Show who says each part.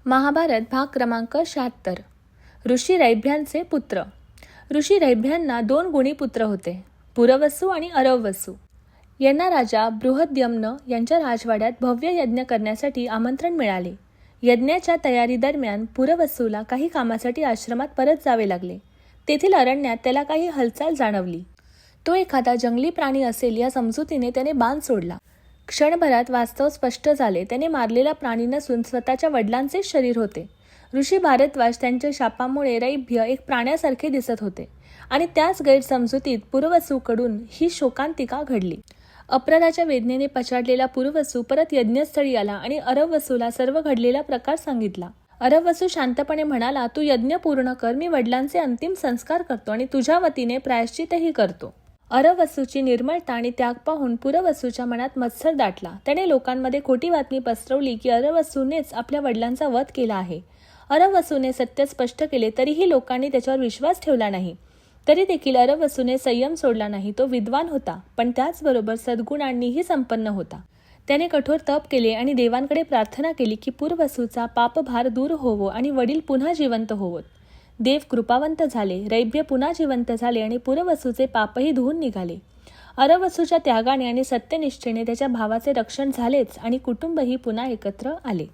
Speaker 1: महाभारत भाग क्रमांक 76. ऋषी रैभ्यांचे पुत्र. ऋषी रैभ्यांना 2 गुणी पुत्र होते, पुरवसू आणि अरवसू. यांना राजा बृहद्यम्न यांच्या राजवाड्यात भव्य यज्ञ करण्यासाठी आमंत्रण मिळाले. यज्ञाच्या तयारीदरम्यान पुरवसूला काही कामासाठी आश्रमात परत जावे लागले. तेथील अरण्यात त्याला काही हालचाल जाणवली. तो एखादा जंगली प्राणी असेल या समजुतीने त्याने बाण सोडला. क्षणभरात वास्तव स्पष्ट झाले. त्याने मारलेला प्राणी नसून स्वतःच्या वडिलांचेच शरीर होते. ऋषी भारद्वाज त्यांच्या शापामुळे रैभ्य एक प्राण्यासारखे दिसत होते आणि त्याच गैरसमजुतीत पुरवसूकडून ही शोकांतिका घडली. अपराधाच्या वेदनेने पछाडलेला पुरवसू परत यज्ञस्थळी आला आणि अरवसूला सर्व घडलेला प्रकार सांगितला. अरवसू शांतपणे म्हणाला, तू यज्ञ पूर्ण कर, मी वडिलांचे अंतिम संस्कार करतो आणि तुझ्या वतीने प्रायश्चितही करतो. अरवसूची निर्मळता आणि त्याग पाहून पुरवसूच्या मनात मत्सर दाटला. त्याने लोकांमध्ये खोटी बातमी पसरवली की अरवसूनेच आपल्या वडिलांचा वध केला आहे. अरवसूने सत्य स्पष्ट केले तरीही लोकांनी त्याच्यावर विश्वास ठेवला नाही. तरी देखील अरवसूने संयम सोडला नाही. तो विद्वान होता, पण त्याचबरोबर सद्गुणांनीही संपन्न होता. त्याने कठोर तप केले आणि देवांकडे प्रार्थना केली की पुरवसूचा पापभार दूर होवो आणि वडील पुन्हा जिवंत होवोत. देव कृपावंत झाले. रैभ्य पुन्हा जिवंत झाले आणि पुरवसूचे पापही धुवून निघाले. अरवसूच्या त्यागाने आणि सत्यनिष्ठेने त्याच्या भावाचे रक्षण झालेच आणि कुटुंबही पुन्हा एकत्र आले.